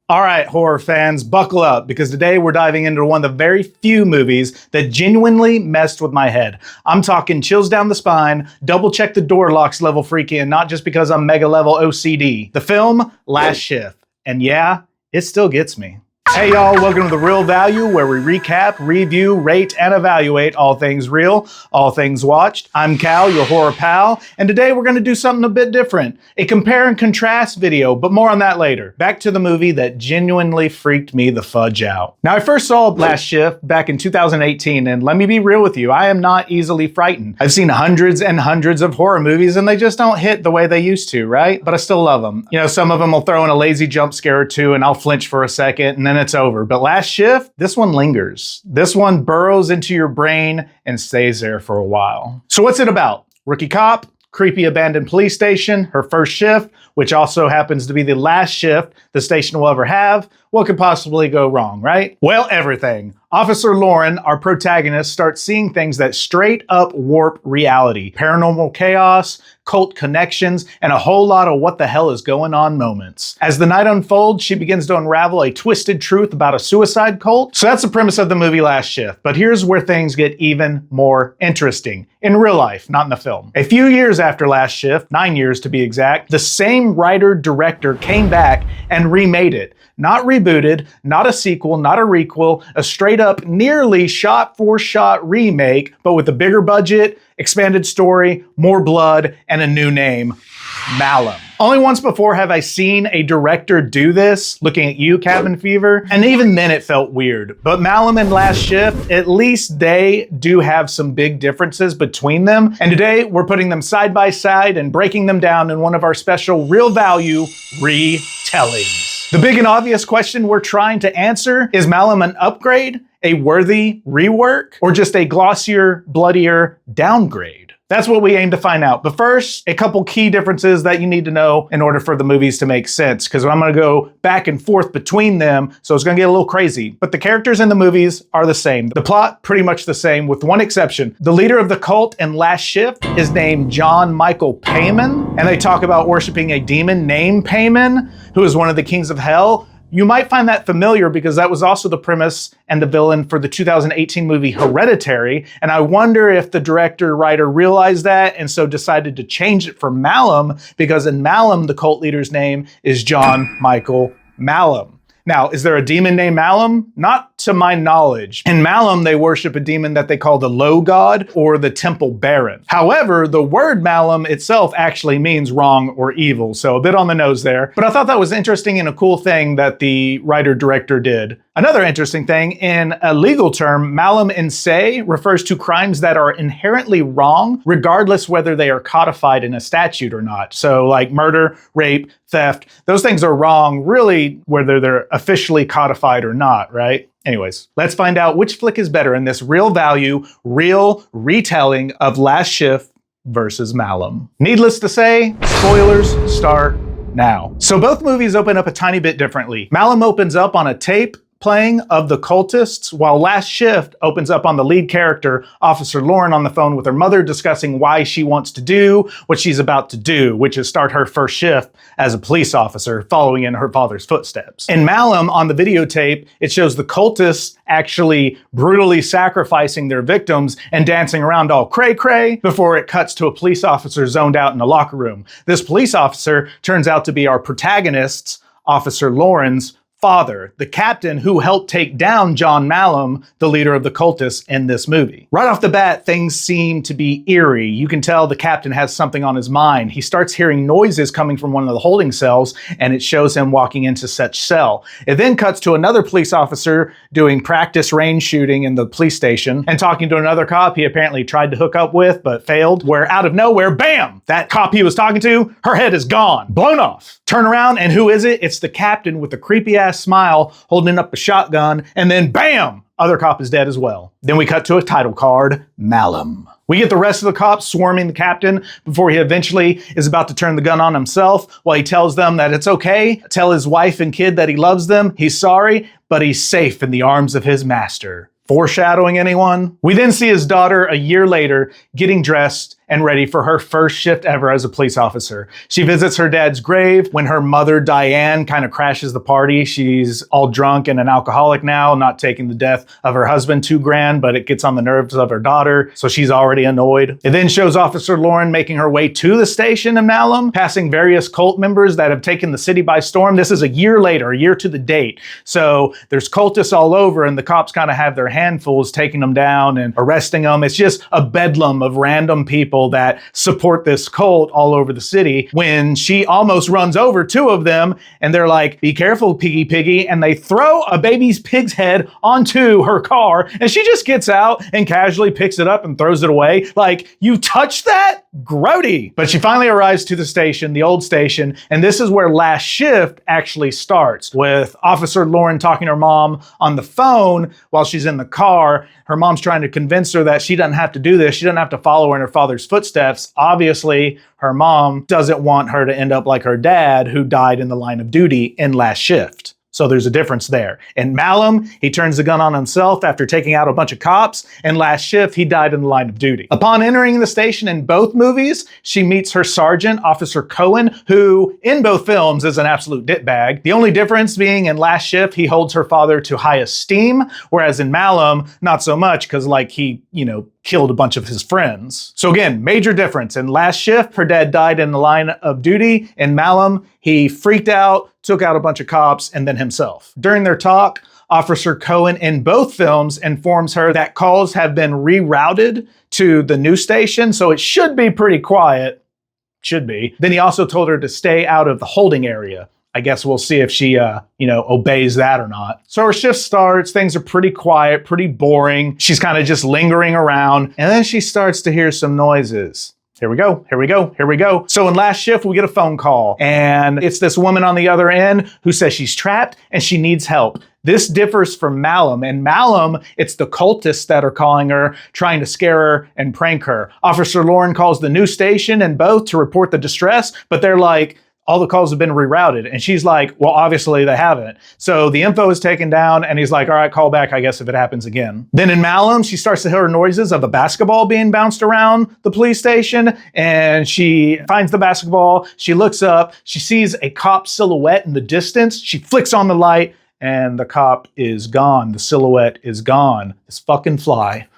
All right, horror fans, buckle up because today we're diving into one of the very few movies that genuinely messed with my head. I'm talking chills down the spine, double check the door locks level freaky, and not just because I'm mega level OCD. The film, Last Shift. And yeah, it still gets me. Hey y'all, welcome to The Real Value, where we recap, review, rate, and evaluate all things real, all things watched. I'm Cal, your horror pal, and today we're going to do something a bit different. A compare and contrast video, but more on that later. Back to the movie that genuinely freaked me the fudge out. Now, I first saw Last Shift back in 2018, and let me be real with you, I am not easily frightened. I've seen hundreds and hundreds of horror movies, and they just don't hit the way they used to, right? But I still love them. You know, some of them will throw in a lazy jump scare or two, and I'll flinch for a second, and then it's over. But Last Shift, this one lingers. This one burrows into your brain and stays there for a while. So what's it about? Rookie cop, creepy abandoned police station, her first shift, which also happens to be the last shift the station will ever have. What could possibly go wrong, right? Well, everything. Officer Lauren, our protagonist, starts seeing things that straight up warp reality. Paranormal chaos, cult connections, and a whole lot of what the hell is going on moments. As the night unfolds, she begins to unravel a twisted truth about a suicide cult. So that's the premise of the movie Last Shift. But here's where things get even more interesting. In real life, not in the film. A few years after Last Shift, 9 years to be exact, the same writer-director came back and remade it. Not rebooted, not a sequel, not a requel, a straight up nearly shot-for-shot remake, but with a bigger budget, expanded story, more blood, and a new name, Malum. Only once before have I seen a director do this, looking at you, Cabin Fever, and even then it felt weird. But Malum and Last Shift, at least they do have some big differences between them, and today we're putting them side by side and breaking them down in one of our special Real Value retellings. The big and obvious question we're trying to answer, is Malum an upgrade, a worthy rework, or just a glossier, bloodier downgrade? That's what we aim to find out. But first, a couple key differences that you need to know in order for the movies to make sense, because I'm going to go back and forth between them, so it's going to get a little crazy. But the characters in the movies are the same. The plot, pretty much the same, with one exception. The leader of the cult in Last Shift is named John Michael Payman, and they talk about worshiping a demon named Payman, who is one of the kings of hell. You might find that familiar because that was also the premise and the villain for the 2018 movie Hereditary, and I wonder if the director-writer realized that and so decided to change it for Malum, because in Malum, the cult leader's name is John Michael Malum. Now, is there a demon named Malum? Not to my knowledge. In Malum, they worship a demon that they call the Low God or the Temple Baron. However, the word Malum itself actually means wrong or evil, so a bit on the nose there. But I thought that was interesting and a cool thing that the writer-director did. Another interesting thing, in a legal term, malum in se refers to crimes that are inherently wrong, regardless whether they are codified in a statute or not. So like murder, rape, theft, those things are wrong, really, whether they're officially codified or not, right? Anyways, let's find out which flick is better in this real value, real retelling of Last Shift versus Malum. Needless to say, spoilers start now. So both movies open up a tiny bit differently. Malum opens up on a tape playing of the cultists, while Last Shift opens up on the lead character, Officer Lauren, on the phone with her mother discussing why she wants to do what she's about to do, which is start her first shift as a police officer, following in her father's footsteps. In Malum, on the videotape, it shows the cultists actually brutally sacrificing their victims and dancing around all cray-cray before it cuts to a police officer zoned out in a locker room. This police officer turns out to be our protagonist's, Officer Lauren's, father, the captain who helped take down John Malum, the leader of the cultists in this movie. Right off the bat, things seem to be eerie. You can tell the captain has something on his mind. He starts hearing noises coming from one of the holding cells, and it shows him walking into such cell. It then cuts to another police officer doing practice range shooting in the police station and talking to another cop he apparently tried to hook up with but failed, where out of nowhere, bam! That cop he was talking to, her head is gone, blown off. Turn around, and who is it? It's the captain with the creepy-ass smile holding up a shotgun, and then bam! Other cop is dead as well. Then we cut to a title card, Malum. We get the rest of the cops swarming the captain before he eventually is about to turn the gun on himself, while he tells them that it's okay, tell his wife and kid that he loves them, he's sorry, but he's safe in the arms of his master. Foreshadowing anyone? We then see his daughter a year later getting dressed and ready for her first shift ever as a police officer. She visits her dad's grave when her mother, Diane, kind of crashes the party. She's all drunk and an alcoholic now, not taking the death of her husband too grand, but it gets on the nerves of her daughter, so she's already annoyed. It then shows Officer Lauren making her way to the station in Malum, passing various cult members that have taken the city by storm. This is a year later, a year to the date. So there's cultists all over, and the cops kind of have their handfuls taking them down and arresting them. It's just a bedlam of random people that support this cult all over the city when she almost runs over two of them, and they're like, "Be careful, piggy," and they throw a baby's pig's head onto her car, and she just gets out and casually picks it up and throws it away. Like, you touched that? Grody. But she finally arrives to the station, the old station, and this is where Last Shift actually starts, with Officer Lauren talking to her mom on the phone while she's in the car. Her mom's trying to convince her that she doesn't have to do this. She doesn't have to follow in her father's footsteps. Obviously, her mom doesn't want her to end up like her dad, who died in the line of duty in Last Shift. So there's a difference there. In Malum, he turns the gun on himself after taking out a bunch of cops. In Last Shift, he died in the line of duty. Upon entering the station in both movies, she meets her sergeant, Officer Cohen, who in both films is an absolute ditbag. The only difference being in Last Shift, he holds her father to high esteem, whereas in Malum, not so much, because like he, killed a bunch of his friends. So again, major difference. In Last Shift, her dad died in the line of duty. In Malum, he freaked out, took out a bunch of cops, and then himself. During their talk, Officer Cohen in both films informs her that calls have been rerouted to the new station, so it should be pretty quiet. Should be. Then he also told her to stay out of the holding area. I guess we'll see if she, obeys that or not. So her shift starts, things are pretty quiet, pretty boring. She's kind of just lingering around, and then she starts to hear some noises. Here we go, here we go, here we go. So in Last Shift, we get a phone call, and it's this woman on the other end who says she's trapped and she needs help. This differs from Malum. In Malum, it's the cultists that are calling her, trying to scare her and prank her. Officer Lauren calls the new station in both to report the distress, but they're like, all the calls have been rerouted. And she's like, well, obviously they haven't. So the info is taken down, and he's like, all right, call back, I guess, if it happens again. Then in Malum, she starts to hear noises of a basketball being bounced around the police station, and she finds the basketball. She looks up, she sees a cop silhouette in the distance. She flicks on the light, and the cop is gone. The silhouette is gone. This fucking fly.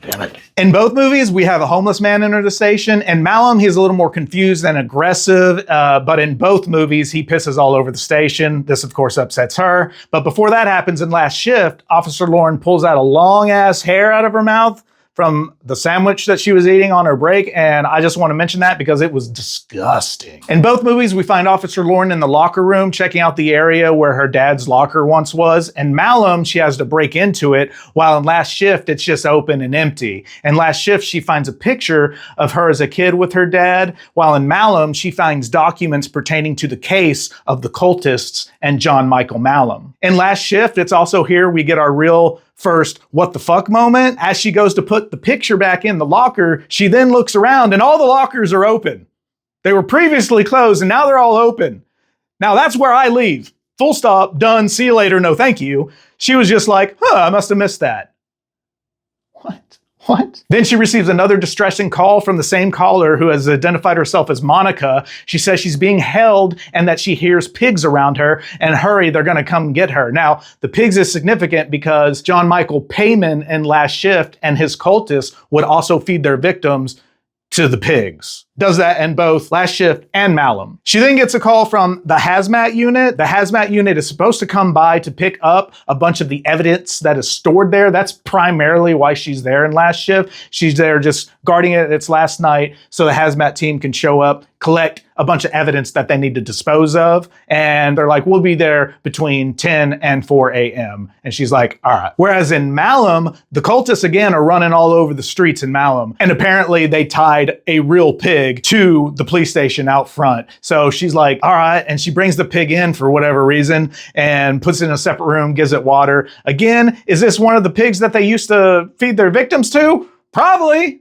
Damn it. In both movies, we have a homeless man enter the station. In Malum, he's a little more confused and aggressive, but in both movies, he pisses all over the station. This, of course, upsets her. But before that happens in Last Shift, Officer Lauren pulls out a long-ass hair out of her mouth from the sandwich that she was eating on her break, and I just want to mention that because it was disgusting. In both movies, we find Officer Lauren in the locker room checking out the area where her dad's locker once was. In Malum, she has to break into it, while in Last Shift, it's just open and empty. In Last Shift, she finds a picture of her as a kid with her dad, while in Malum, she finds documents pertaining to the case of the cultists and John Michael Malum. In Last Shift, it's also here we get our real first what the fuck moment. As she goes to put the picture back in the locker, she then looks around and all the lockers are open. They were previously closed and now they're all open. Now that's where I leave. Full stop, done, see you later, no thank you. She was just like, I must have missed that. What? Then she receives another distressing call from the same caller who has identified herself as Monica. She says she's being held and that she hears pigs around her, and hurry, they're gonna come get her. Now, the pigs is significant because John Michael Payman in Last Shift and his cultists would also feed their victims to the pigs. Does that in both Last Shift and Malum. She then gets a call from the hazmat unit. The hazmat unit is supposed to come by to pick up a bunch of the evidence that is stored there. That's primarily why she's there in Last Shift. She's there just guarding it its last night so the hazmat team can show up, collect a bunch of evidence that they need to dispose of. And they're like, we'll be there between 10 and 4 a.m. And she's like, all right. Whereas in Malum, the cultists again are running all over the streets in Malum. And apparently they tied a real pig to the police station out front. So she's like, all right. And she brings the pig in for whatever reason and puts it in a separate room, gives it water. Again, is this one of the pigs that they used to feed their victims to? Probably.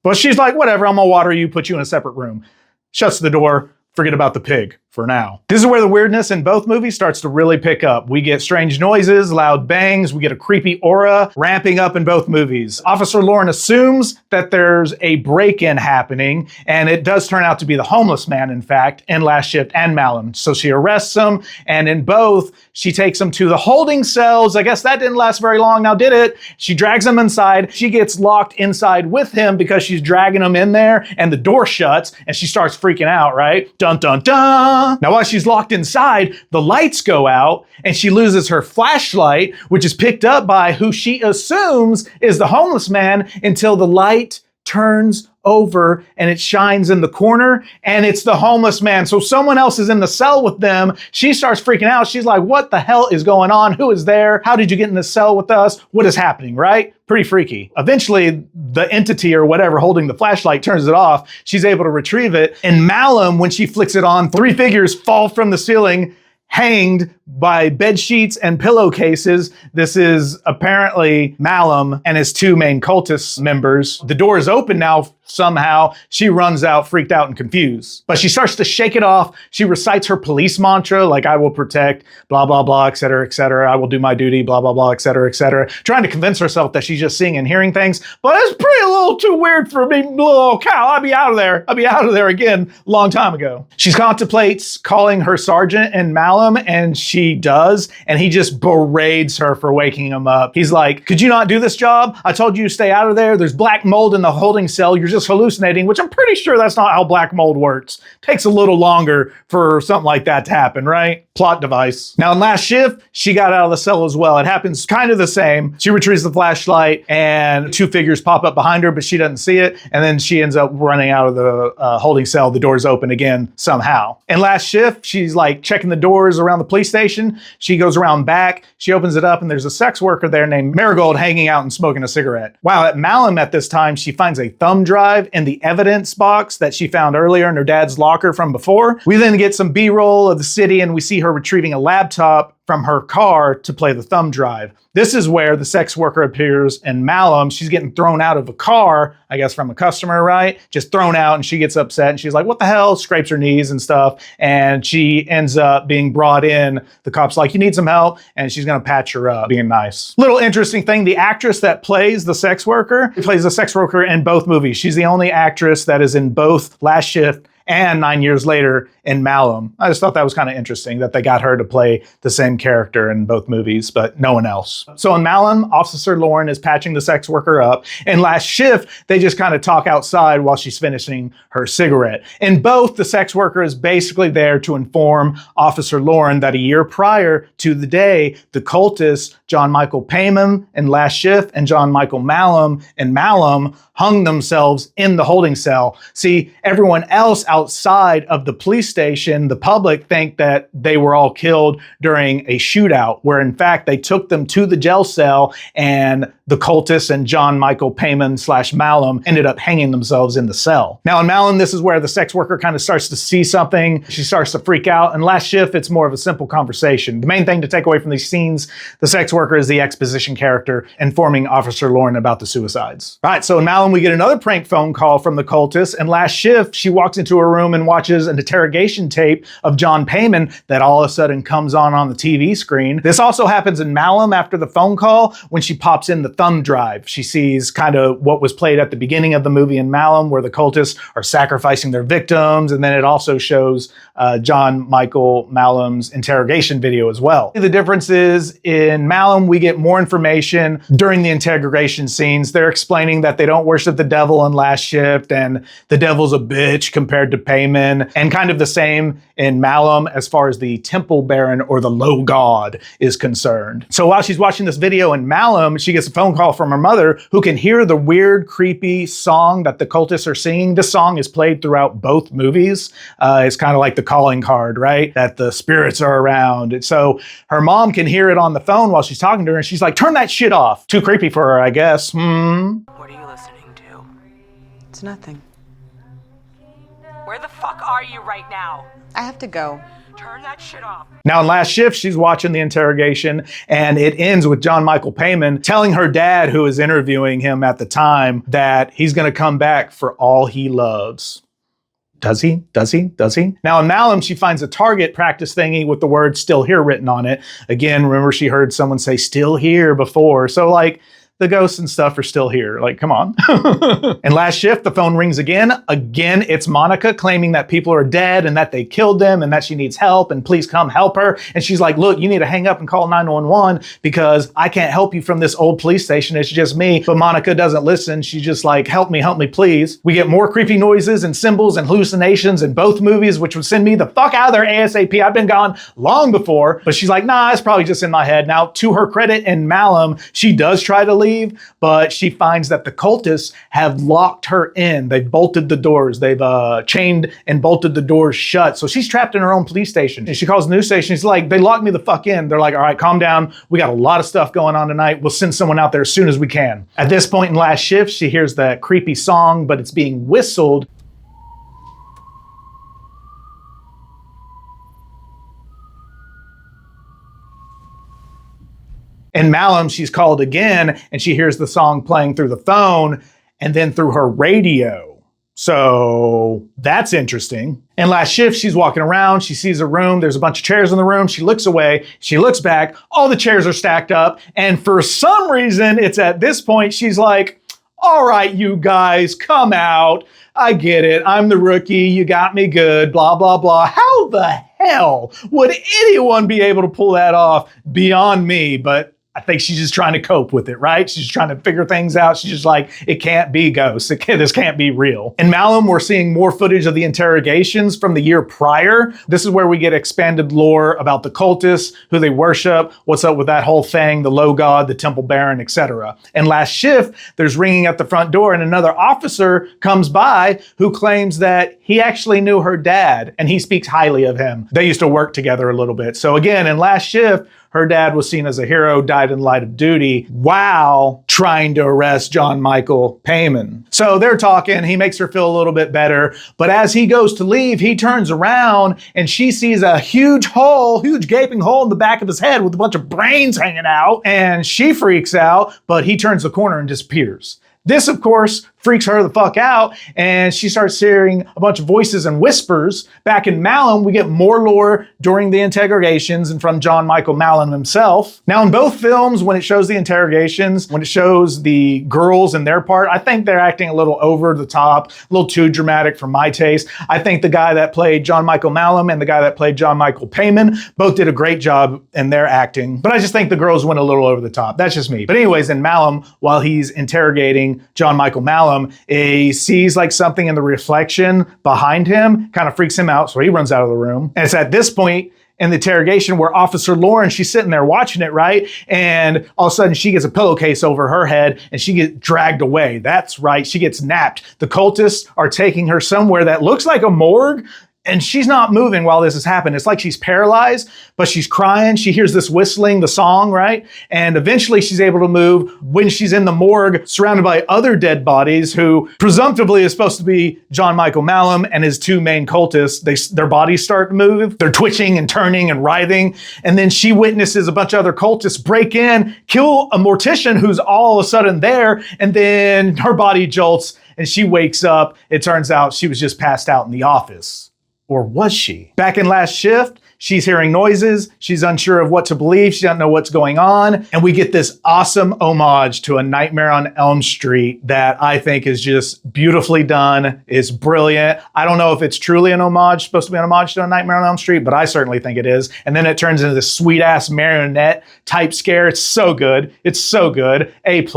But she's like, whatever, I'm gonna water you, put you in a separate room. Shuts the door, forget about the pig. for now. This is where the weirdness in both movies starts to really pick up. We get strange noises, loud bangs, we get a creepy aura ramping up in both movies. Officer Lauren assumes that there's a break-in happening, and it does turn out to be the homeless man, in fact, in Last Shift and Malum. So she arrests him, and in both, she takes him to the holding cells. I guess that didn't last very long, now did it? She drags him inside. She gets locked inside with him because she's dragging him in there, and the door shuts, and she starts freaking out, right? Dun, dun, dun! Now, while she's locked inside, the lights go out and she loses her flashlight, which is picked up by who she assumes is the homeless man, until the light turns over and it shines in the corner and it's the homeless man. So someone else is in the cell with them. She starts freaking out. She's like, what the hell is going on? Who is there? How did you get in the cell with us? What is happening, right? Pretty freaky. Eventually, the entity or whatever holding the flashlight turns it off. She's able to retrieve it. In Malum, when she flicks it on, 3 figures fall from the ceiling, hanged by bed sheets and pillowcases. This is apparently Malum and his 2 main cultist members. The door is open now somehow. She runs out, freaked out and confused. But she starts to shake it off. She recites her police mantra, like, I will protect, blah, blah, blah, et cetera, et cetera. I will do my duty, blah, blah, blah, et cetera, et cetera. Trying to convince herself that she's just seeing and hearing things. But it's pretty a little too weird for me, little cow. I'll be out of there. I'll be out of there again long time ago. She contemplates calling her sergeant in Malum, and she does. And he just berates her for waking him up. He's like, could you not do this job? I told you to stay out of there. There's black mold in the holding cell. You're just hallucinating, which I'm pretty sure that's not how black mold works. Takes a little longer for something like that to happen, right? Plot device. Now in Last Shift, she got out of the cell as well. It happens kind of the same. She retrieves the flashlight and 2 figures pop up behind her, but she doesn't see it. And then she ends up running out of the holding cell. The door's open again somehow. In Last Shift, she's like checking the doors around the police station. She goes around back. She opens it up and there's a sex worker there named Marigold hanging out and smoking a cigarette. Wow, at Malum at this time, she finds a thumb drive in the evidence box that she found earlier in her dad's locker from before. We then get some B-roll of the city and we see her retrieving a laptop from her car to play the thumb drive. This is where the sex worker appears in Malum. She's getting thrown out of a car, I guess from a customer, right? Just thrown out, and she gets upset and she's like, what the hell? Scrapes her knees and stuff. And she ends up being brought in. The cop's like, you need some help? And she's gonna patch her up, being nice. Little interesting thing, the actress that plays the sex worker, plays the sex worker in both movies. She's the only actress that is in both Last Shift and 9 years later in Malum. I just thought that was kind of interesting that they got her to play the same character in both movies, but no one else. So in Malum, Officer Lauren is patching the sex worker up. In Last Shift, they just kind of talk outside while she's finishing her cigarette. In both, the sex worker is basically there to inform Officer Lauren that a year prior to the day, the cultists, John Michael Payman in Last Shift and John Michael Malum in Malum, hung themselves in the holding cell. See, everyone else outside of the police station, the public, think that they were all killed during a shootout, where in fact they took them to the jail cell and the cultists and John Michael Payman / Malum ended up hanging themselves in the cell. Now in Malum, this is where the sex worker kind of starts to see something. She starts to freak out. In Last Shift, it's more of a simple conversation. The main thing to take away from these scenes, the sex worker is the exposition character informing Officer Lauren about the suicides. All right, so in Malum, we get another prank phone call from the cultist. In Last Shift, she walks into a room and watches an interrogation tape of John Payman that all of a sudden comes on the TV screen. This also happens in Malum after the phone call when she pops in the thumb drive. She sees kind of what was played at the beginning of the movie in Malum, where the cultists are sacrificing their victims, and then it also shows John Michael Malum's interrogation video as well. The difference is in Malum, we get more information during the interrogation scenes. They're explaining that they don't worship the devil in Last Shift, and the devil's a bitch compared to Payman, and kind of the same in Malum as far as the temple baron or the low god is concerned. So while she's watching this video in Malum, she gets a phone call from her mother, who can hear the weird, creepy song that the cultists are singing. This song is played throughout both movies. It's kind of like the calling card, right? That the spirits are around. And so her mom can hear it on the phone while she's talking to her, and she's like, turn that shit off. Too creepy for her, I guess. What are you listening to? It's nothing. Where the fuck are you right now? I have to go. Turn that shit off. Now in Last Shift, she's watching the interrogation, and it ends with John Michael Payman telling her dad, who is interviewing him at the time, that he's gonna come back for all he loves. Does he? Does he? Does he? Now in Malum, she finds a target practice thingy with the word still here written on it. Again, remember she heard someone say still here before. So like, the ghosts and stuff are still here. Like, come on. And last shift, the phone rings again. Again, it's Monica claiming that people are dead and that they killed them and that she needs help and please come help her. And she's like, look, you need to hang up and call 911 because I can't help you from this old police station. It's just me. But Monica doesn't listen. She's just like, help me, please. We get more creepy noises and symbols and hallucinations in both movies, which would send me the fuck out of there ASAP. I've been gone long before. But she's like, nah, it's probably just in my head. Now, to her credit, in Malum, she does try to leave, but she finds that the cultists have locked her in. They've bolted the doors. They've chained and bolted the doors shut. So she's trapped in her own police station. And she calls the news station. She's like, they locked me the fuck in. They're like, all right, calm down. We got a lot of stuff going on tonight. We'll send someone out there as soon as we can. At this point in last shift, she hears that creepy song, but it's being whistled. In Malum, she's called again and she hears the song playing through the phone and then through her radio. So that's interesting. In last shift, she's walking around. She sees a room. There's a bunch of chairs in the room. She looks away. She looks back. All the chairs are stacked up. And for some reason, it's at this point, she's like, all right, you guys, come out. I get it. I'm the rookie. You got me good. Blah, blah, blah. How the hell would anyone be able to pull that off beyond me? But I think she's just trying to cope with it, right? She's trying to figure things out. She's just like, it can't be ghosts. This can't be real. In Malum, we're seeing more footage of the interrogations from the year prior. This is where we get expanded lore about the cultists, who they worship, what's up with that whole thing, the low god, the temple baron, etc. And last shift, there's ringing at the front door and another officer comes by who claims that he actually knew her dad and he speaks highly of him. They used to work together a little bit. So again, in last shift, her dad was seen as a hero, died in light of duty, while trying to arrest John Michael Payman. So they're talking, he makes her feel a little bit better, but as he goes to leave, he turns around and she sees a huge gaping hole in the back of his head with a bunch of brains hanging out, and she freaks out, but he turns the corner and disappears. This, of course, freaks her the fuck out, and she starts hearing a bunch of voices and whispers. Back in Malum, we get more lore during the interrogations and from John Michael Malum himself. Now, in both films, when it shows the interrogations, when it shows the girls and their part, I think they're acting a little over the top, a little too dramatic for my taste. I think the guy that played John Michael Malum and the guy that played John Michael Payman both did a great job in their acting, but I just think the girls went a little over the top. That's just me. But anyways, in Malum, while he's interrogating John Michael Malum, he sees like something in the reflection behind him, kind of freaks him out, so he runs out of the room. And it's at this point in the interrogation where Officer Lauren, she's sitting there watching it, right? And all of a sudden she gets a pillowcase over her head and she gets dragged away. That's right, she gets napped. The cultists are taking her somewhere that looks like a morgue, and she's not moving while this has happened. It's like she's paralyzed, but she's crying. She hears this whistling, the song, right? And eventually she's able to move when she's in the morgue, surrounded by other dead bodies who presumptively is supposed to be John Michael Malum and his two main cultists. Their bodies start to move. They're twitching and turning and writhing. And then she witnesses a bunch of other cultists break in, kill a mortician who's all of a sudden there, and then her body jolts and she wakes up. It turns out she was just passed out in the office. Or was she? Back in last shift, she's hearing noises. She's unsure of what to believe. She doesn't know what's going on. And we get this awesome homage to A Nightmare on Elm Street that I think is just beautifully done. It's brilliant. I don't know if it's truly an homage, supposed to be an homage to A Nightmare on Elm Street, but I certainly think it is. And then it turns into this sweet ass marionette type scare. It's so good. It's so good. A+.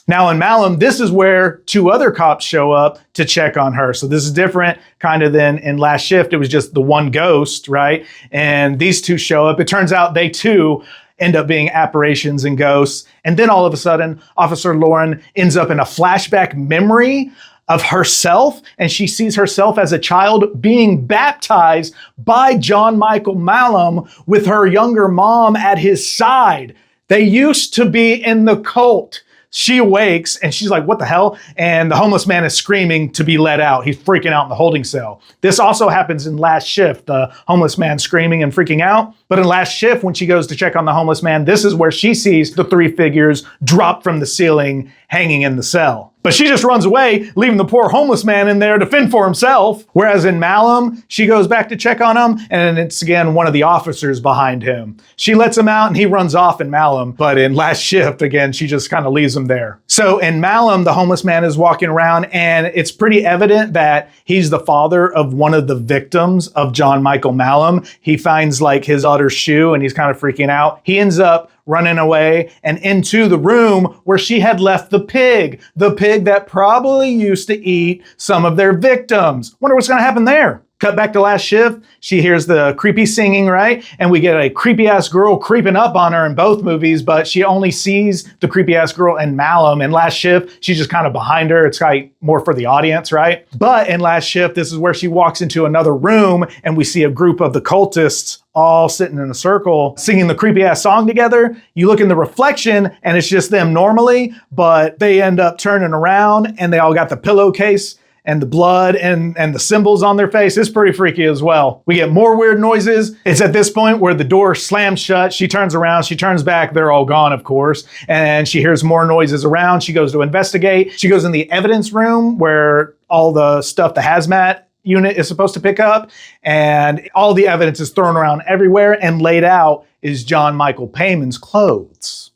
Now in Malum, this is where two other cops show up to check on her. So this is different kind of than in last shift. It was just the one ghost, right? And these two show up. It turns out they too end up being apparitions and ghosts. And then all of a sudden, Officer Lauren ends up in a flashback memory of herself, and she sees herself as a child being baptized by John Michael Malum with her younger mom at his side. They used to be in the cult. She awakes and she's like, what the hell? And the homeless man is screaming to be let out. He's freaking out in the holding cell. This also happens in last shift, the homeless man screaming and freaking out. But in last shift, when she goes to check on the homeless man, this is where she sees the three figures drop from the ceiling hanging in the cell. But she just runs away, leaving the poor homeless man in there to fend for himself. Whereas in Malum, she goes back to check on him, and it's again one of the officers behind him. She lets him out, and he runs off in Malum. But in Last Shift, again, she just kind of leaves him there. So in Malum, the homeless man is walking around, and it's pretty evident that he's the father of one of the victims of John Michael Malum. He finds like his daughter's shoe, and he's kind of freaking out. He ends up running away and into the room where she had left the pig that probably used to eat some of their victims. Wonder what's going to happen there. Cut back to Last Shift. She hears the creepy singing, right? And we get a creepy ass girl creeping up on her in both movies, but she only sees the creepy ass girl in Malum. In Last Shift, she's just kind of behind her. It's like more for the audience, right? But in Last Shift, this is where she walks into another room and we see a group of the cultists all sitting in a circle singing the creepy ass song together. You look in the reflection and it's just them normally, but they end up turning around and they all got the pillowcase and the blood and the symbols on their face. It's pretty freaky as well. We get more weird noises. It's at this point where the door slams shut. She turns around, she turns back. They're all gone, of course. And she hears more noises around. She goes to investigate. She goes in the evidence room where all the stuff the hazmat unit is supposed to pick up. And all the evidence is thrown around everywhere, and laid out is John Michael Payman's clothes.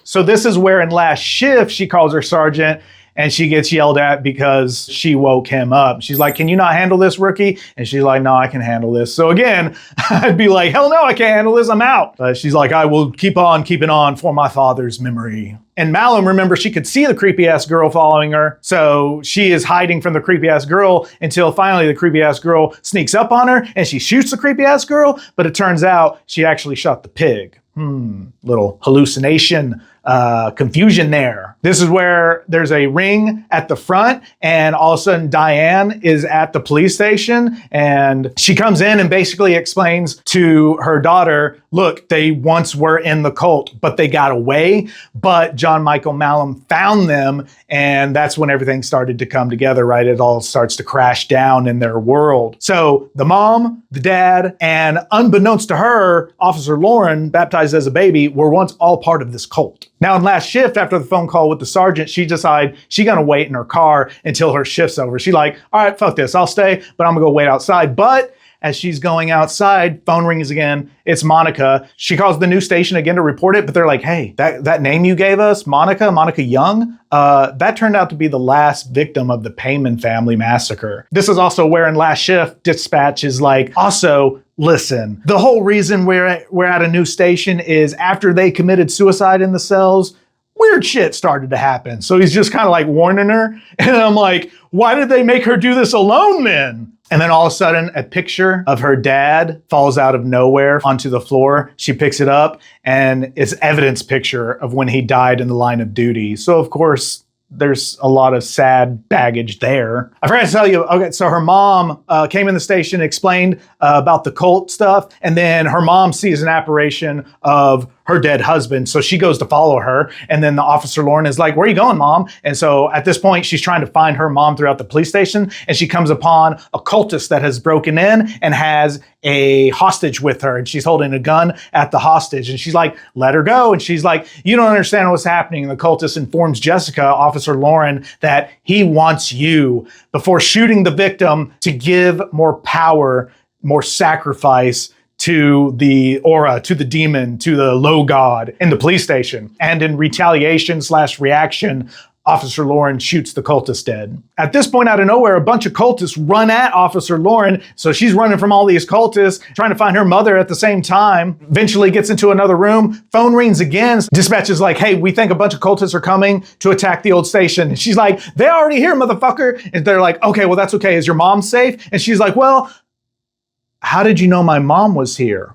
So this is where in Last Shift, she calls her sergeant, and she gets yelled at because she woke him up. She's like, "Can you not handle this, rookie?" And she's like, "No, I can handle this." So again, I'd be like, "Hell no, I can't handle this. I'm out." But she's like, "I will keep on keeping on for my father's memory." And Malum, remember, she could see the creepy ass girl following her. So she is hiding from the creepy ass girl until finally the creepy ass girl sneaks up on her and she shoots the creepy ass girl. But it turns out she actually shot the pig. Little hallucination, confusion there. This is where there's a ring at the front, and all of a sudden Diane is at the police station, and she comes in and basically explains to her daughter, look, they once were in the cult, but they got away, but John Michael Malum found them, and that's when everything started to come together, right? It all starts to crash down in their world. So the mom, the dad, and unbeknownst to her, Officer Lauren, baptized as a baby, were once all part of this cult. Now in Last Shift, after the phone call with the sergeant, she decides she's gonna wait in her car until her shift's over. She's like, all right, fuck this, I'll stay, but I'm gonna go wait outside. But as she's going outside, phone rings again. It's Monica. She calls the news station again to report it, but they're like, hey, that name you gave us, Monica Young, that turned out to be the last victim of the Payman family massacre. This is also where in Last Shift, dispatch is like, also, listen, the whole reason we're at a new station is after they committed suicide in the cells, weird shit started to happen. So he's just kind of like warning her. And I'm like, why did they make her do this alone then? And then all of a sudden, a picture of her dad falls out of nowhere onto the floor. She picks it up, and it's evidence picture of when he died in the line of duty. So of course, there's a lot of sad baggage there. I forgot to tell you, okay, so her mom came in the station, explained about the cult stuff, and then her mom sees an apparition of her dead husband, so she goes to follow her, and then the Officer Lauren is like, where are you going, Mom? And so at this point, she's trying to find her mom throughout the police station, and she comes upon a cultist that has broken in and has a hostage with her, and she's holding a gun at the hostage, and she's like, let her go. And she's like, you don't understand what's happening. And the cultist informs Jessica, Officer Lauren, that he wants you, before shooting the victim, to give more power, more sacrifice to the aura, to the demon, to the low god in the police station. And in retaliation/reaction, Officer Lauren shoots the cultist dead. At this point, out of nowhere, a bunch of cultists run at Officer Lauren. So she's running from all these cultists, trying to find her mother at the same time. Eventually gets into another room. Phone rings again. Dispatch is like, hey, we think a bunch of cultists are coming to attack the old station. And she's like, they're already here, motherfucker. And they're like, okay, well, that's okay. Is your mom safe? And she's like, well, how did you know my mom was here?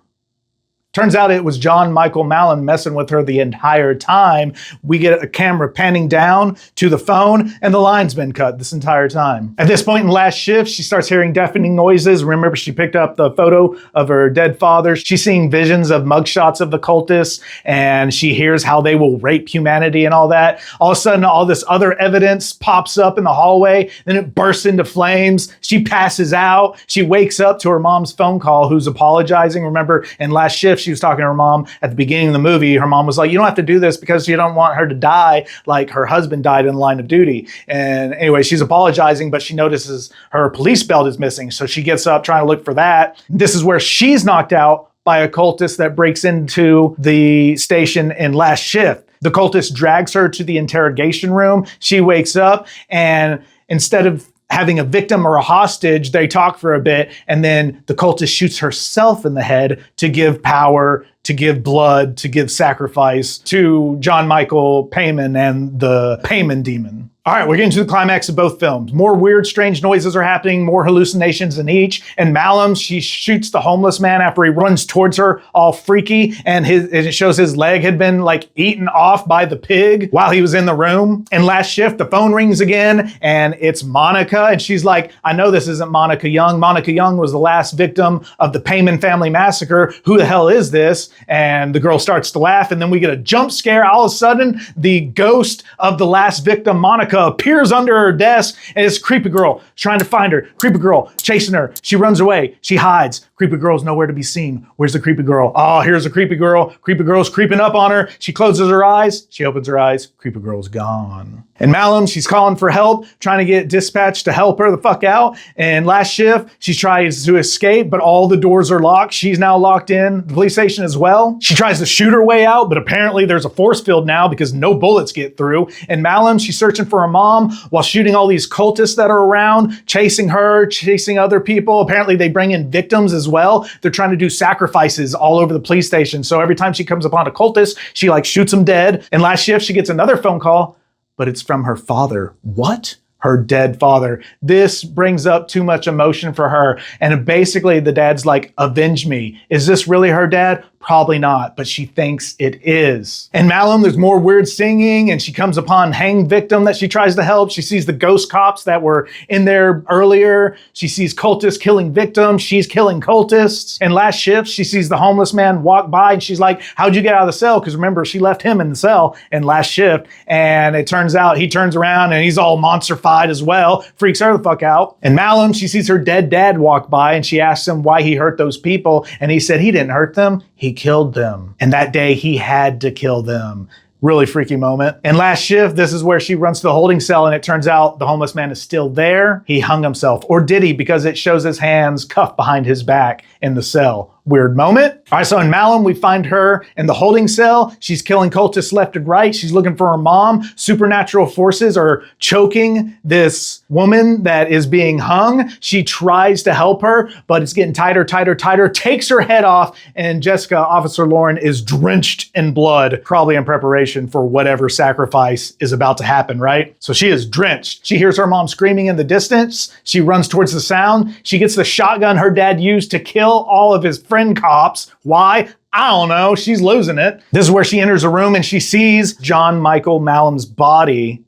Turns out it was John Michael Malum messing with her the entire time. We get a camera panning down to the phone, and the line's been cut this entire time. At this point in Last Shift, she starts hearing deafening noises. Remember, she picked up the photo of her dead father. She's seeing visions of mugshots of the cultists, and she hears how they will rape humanity and all that. All of a sudden, all this other evidence pops up in the hallway, then it bursts into flames. She passes out. She wakes up to her mom's phone call, who's apologizing. Remember, in Last Shift, Shift, she was talking to her mom at the beginning of the movie. Her mom was like, you don't have to do this because you don't want her to die like her husband died in the line of duty. And anyway, she's apologizing, but she notices her police belt is missing. So she gets up trying to look for that. This is where she's knocked out by a cultist that breaks into the station in Last Shift. The cultist drags her to the interrogation room. She wakes up, and instead of having a victim or a hostage, they talk for a bit, and then the cultist shoots herself in the head to give power, to give blood, to give sacrifice to John Michael Payman and the Payman demon. All right, we're getting to the climax of both films. More weird, strange noises are happening, more hallucinations in each. And Malum, she shoots the homeless man after he runs towards her all freaky, and it shows his leg had been like eaten off by the pig while he was in the room. In Last Shift, the phone rings again, and it's Monica, and she's like, I know this isn't Monica Young. Monica Young was the last victim of the Payman family massacre. Who the hell is this? And the girl starts to laugh, and then we get a jump scare. All of a sudden, the ghost of the last victim, Monica, appears under her desk, and it's creepy girl trying to find her. Creepy girl chasing her. She runs away. She hides. Creepy girl's nowhere to be seen. Where's the creepy girl? Oh, here's the creepy girl. Creepy girl's creeping up on her. She closes her eyes. She opens her eyes. Creepy girl's gone. And Malum, she's calling for help, trying to get dispatched to help her the fuck out. And Last Shift, she tries to escape, but all the doors are locked. She's now locked in the police station as well. She tries to shoot her way out, but apparently there's a force field now because no bullets get through. And Malum, she's searching for her mom while shooting all these cultists that are around, chasing her, chasing other people. Apparently they bring in victims as well. They're trying to do sacrifices all over the police station. So every time she comes upon a cultist, she like shoots him dead. In Last Shift, she gets another phone call, but it's from her father. What? Her dead father. This brings up too much emotion for her. And basically the dad's like, avenge me. Is this really her dad? Probably not, but she thinks it is. In Malum, there's more weird singing, and she comes upon hanged victim that she tries to help. She sees the ghost cops that were in there earlier. She sees cultists killing victims. She's killing cultists. In Last Shift, she sees the homeless man walk by, and she's like, how'd you get out of the cell? Because remember, she left him in the cell in Last Shift, and it turns out he turns around and he's all monster-fied as well. Freaks her the fuck out. In Malum, she sees her dead dad walk by, and she asks him why he hurt those people, and he said he didn't hurt them. He killed them. And that day he had to kill them. Really freaky moment. In Last Shift, this is where she runs to the holding cell, and it turns out the homeless man is still there. He hung himself. Or did he? Because it shows his hands cuffed behind his back in the cell. Weird moment. All right, so in Malum, we find her in the holding cell. She's killing cultists left and right. She's looking for her mom. Supernatural forces are choking this woman that is being hung. She tries to help her, but it's getting tighter, tighter, tighter, takes her head off, and Jessica, Officer Lauren, is drenched in blood, probably in preparation for whatever sacrifice is about to happen, right? So she is drenched. She hears her mom screaming in the distance. She runs towards the sound. She gets the shotgun her dad used to kill all of his friend cops. Why? I don't know. She's losing it. This is where she enters a room and she sees John Michael Malum's body,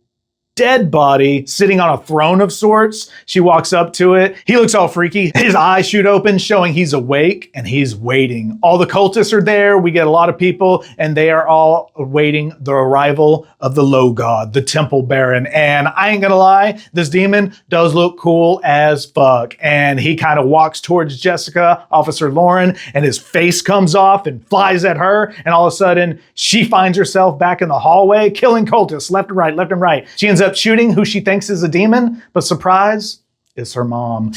dead body, sitting on a throne of sorts. She walks up to it. He looks all freaky. His eyes shoot open, showing he's awake and he's waiting. All the cultists are there. We get a lot of people, and they are all awaiting the arrival of the low god, the temple baron. And I ain't gonna lie, this demon does look cool as fuck. And he kind of walks towards Jessica, Officer Lauren, and his face comes off and flies at her. And all of a sudden, she finds herself back in the hallway, killing cultists left and right, left and right. She ends up shooting who she thinks is a demon, but surprise, it's her mom.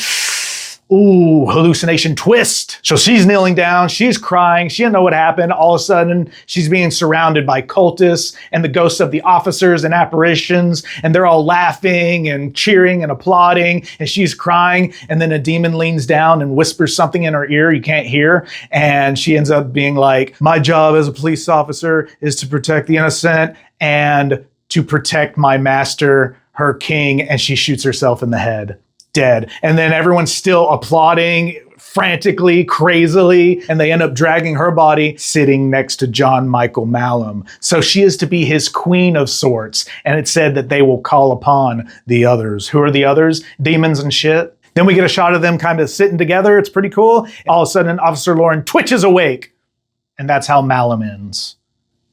Ooh, hallucination twist. So she's kneeling down, she's crying, she didn't know what happened. All of a sudden, she's being surrounded by cultists and the ghosts of the officers and apparitions, and they're all laughing and cheering and applauding, and she's crying, and then a demon leans down and whispers something in her ear you can't hear, and she ends up being like, my job as a police officer is to protect the innocent and to protect my master, her king, and she shoots herself in the head. Dead. And then everyone's still applauding frantically, crazily, and they end up dragging her body sitting next to John Michael Malum. So she is to be his queen of sorts. And it said that they will call upon the others. Who are the others? Demons and shit. Then we get a shot of them kind of sitting together. It's pretty cool. All of a sudden, Officer Lauren twitches awake. And that's how Malum ends.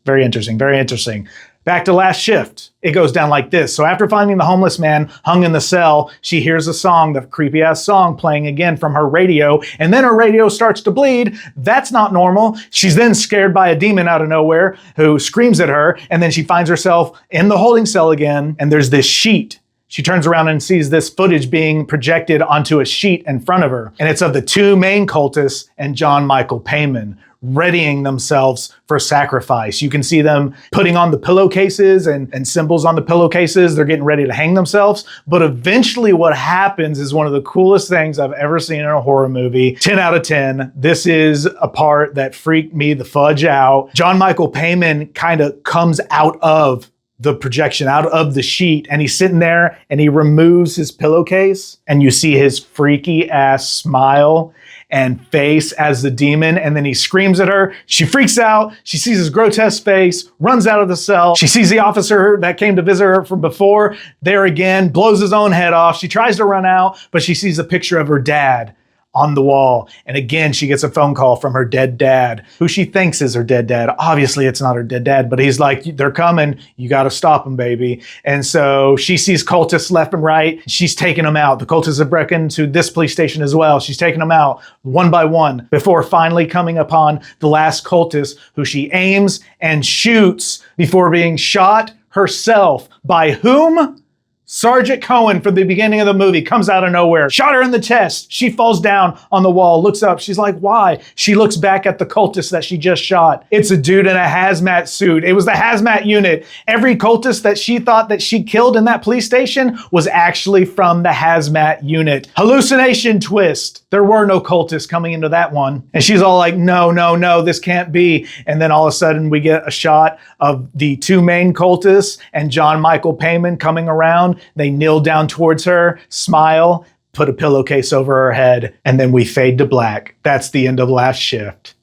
Very interesting, very interesting. Back to Last Shift. It goes down like this. So after finding the homeless man hung in the cell, she hears a song, the creepy ass song playing again from her radio, and then her radio starts to bleed. That's not normal. She's then scared by a demon out of nowhere who screams at her, and then she finds herself in the holding cell again, and there's this sheet. She turns around and sees this footage being projected onto a sheet in front of her, and it's of the two main cultists and John Michael Payman readying themselves for sacrifice. You can see them putting on the pillowcases and symbols on the pillowcases. They're getting ready to hang themselves. But eventually what happens is one of the coolest things I've ever seen in a horror movie. 10 out of 10. This is a part that freaked me the fudge out. John Michael Payman kind of comes out of the projection, out of the sheet, and he's sitting there and he removes his pillowcase and you see his freaky ass smile and face as the demon, and then he screams at her. She freaks out. She sees his grotesque face, runs out of the cell. She sees the officer that came to visit her from before there again, blows his own head off. She tries to run out, but she sees a picture of her dad on the wall. And again, she gets a phone call from her dead dad, who she thinks is her dead dad. Obviously, it's not her dead dad, but he's like, they're coming. You got to stop them, baby. And so she sees cultists left and right. She's taking them out. The cultists have broken into this police station as well. She's taking them out one by one before finally coming upon the last cultist, who she aims and shoots before being shot herself. By whom? Sergeant Cohen from the beginning of the movie comes out of nowhere, shot her in the chest. She falls down on the wall, looks up. She's like, why? She looks back at the cultist that she just shot. It's a dude in a hazmat suit. It was the hazmat unit. Every cultist that she thought that she killed in that police station was actually from the hazmat unit. Hallucination twist. There were no cultists coming into that one. And she's all like, no, no, no, this can't be. And then all of a sudden we get a shot of the two main cultists and John Michael Payman coming around. They kneel down towards her, smile, put a pillowcase over her head, and then we fade to black. That's the end of Last Shift.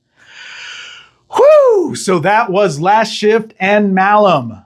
Whew! So that was Last Shift and Malum.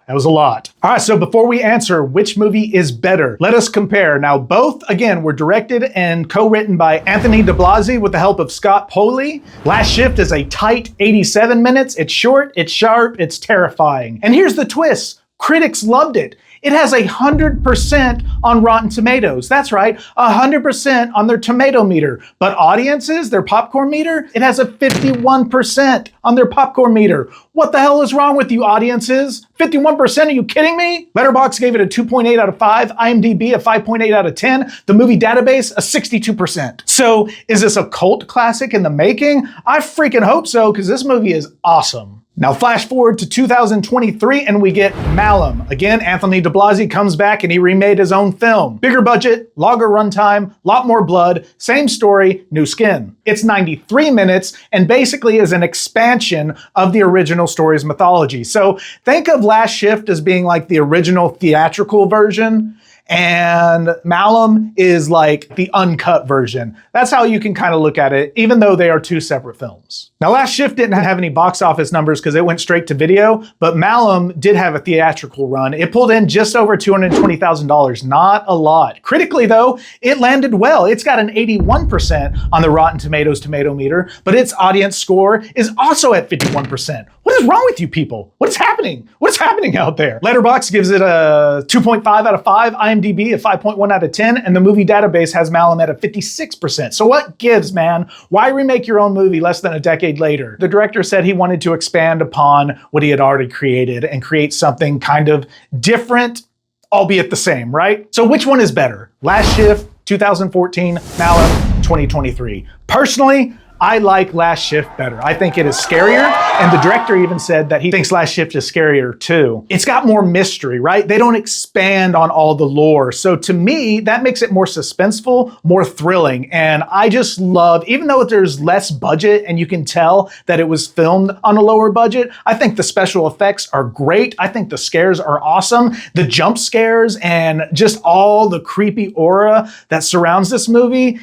That was a lot. All right, so before we answer which movie is better, let us compare. Now, both, again, were directed and co-written by Anthony DeBlasi with the help of Scott Poley. Last Shift is a tight 87 minutes. It's short, it's sharp, it's terrifying. And here's the twist. Critics loved it. It has 100% on Rotten Tomatoes. That's right, 100% on their tomato meter. But audiences, their popcorn meter, it has a 51% on their popcorn meter. What the hell is wrong with you, audiences? 51%? Are you kidding me? Letterboxd gave it a 2.8 out of 5, IMDb a 5.8 out of 10, the movie database a 62%. So is this a cult classic in the making? I freaking hope so, because this movie is awesome. Now flash forward to 2023 and we get Malum. Again, Anthony DeBlasi comes back and he remade his own film. Bigger budget, longer runtime, lot more blood, same story, new skin. It's 93 minutes and basically is an expansion of the original story's mythology. So think of Last Shift as being like the original theatrical version, and Malum is like the uncut version. That's how you can kind of look at it, even though they are two separate films. Now, Last Shift didn't have any box office numbers because it went straight to video, but Malum did have a theatrical run. It pulled in just over $220,000, not a lot. Critically, though, it landed well. It's got an 81% on the Rotten Tomatoes tomato meter, but its audience score is also at 51%. What is wrong with you people? What is happening? What is happening out there? Letterboxd gives it a 2.5 out of 5, IMDb a 5.1 out of 10, and the movie database has Malum at a 56%. So what gives, man? Why remake your own movie less than a decade later? The director said he wanted to expand upon what he had already created and create something kind of different, albeit the same, right? So which one is better? Last Shift, 2014, Malum, 2023. Personally, I like Last Shift better. I think it is scarier, and the director even said that he thinks Last Shift is scarier too. It's got more mystery, right? They don't expand on all the lore. So to me, that makes it more suspenseful, more thrilling. And I just love, even though there's less budget and you can tell that it was filmed on a lower budget, I think the special effects are great. I think the scares are awesome. The jump scares and just all the creepy aura that surrounds this movie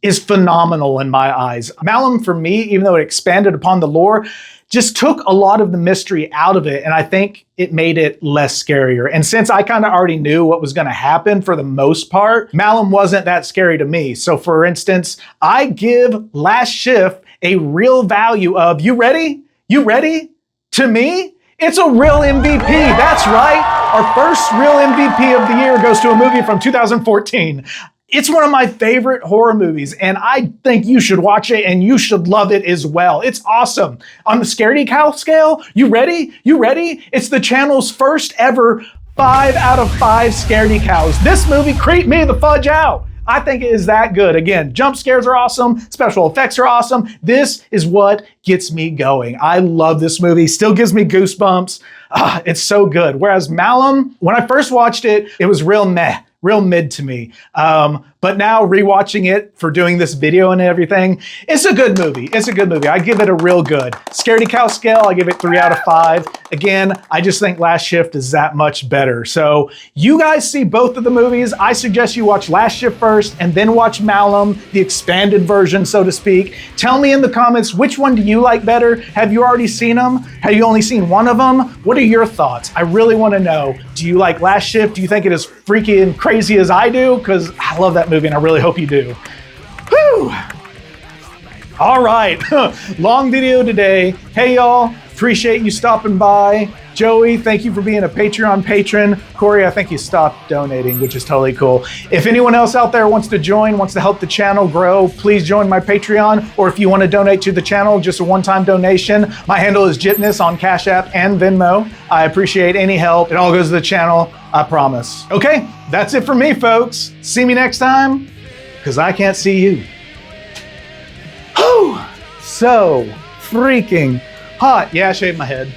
is phenomenal in my eyes. Malum, for me, even though it expanded upon the lore, just took a lot of the mystery out of it, and I think it made it less scarier. And since I kind of already knew what was gonna happen for the most part, Malum wasn't that scary to me. So for instance, I give Last Shift a real value of, you ready? You ready? To me, It's a real MVP. That's right. Our first real MVP of the year goes to a movie from 2014. It's one of my favorite horror movies, and I think you should watch it and you should love it as well. It's awesome. On the Scaredy Cow scale, you ready? You ready? It's the channel's first ever 5 out of 5 Scaredy Cows. This movie creeped me the fudge out. I think it is that good. Again, jump scares are awesome. Special effects are awesome. This is what gets me going. I love this movie. Still gives me goosebumps. It's so good. Whereas Malum, when I first watched it, it was real meh. Real mid to me. But now rewatching it for doing this video and everything, it's a good movie. It's a good movie. I give it a real good. Scaredy Cow scale, I give it 3 out of 5. Again, I just think Last Shift is that much better. So you guys see both of the movies. I suggest you watch Last Shift first and then watch Malum, the expanded version, so to speak. Tell me in the comments, which one do you like better? Have you already seen them? Have you only seen one of them? What are your thoughts? I really want to know. Do you like Last Shift? Do you think it is freaky and crazy as I do? Because I love that movie and I really hope you do. Whew. All right, long video today. Hey y'all, appreciate you stopping by. Joey, thank you for being a Patreon patron. Corey, I think you stopped donating, which is totally cool. If anyone else out there wants to join, wants to help the channel grow, please join my Patreon. Or if you want to donate to the channel, just a one-time donation. My handle is Jitness on Cash App and Venmo. I appreciate any help. It all goes to the channel, I promise. Okay, that's it for me, folks. See me next time, because I can't see you. Whew, so freaking hot. Yeah, I shaved my head.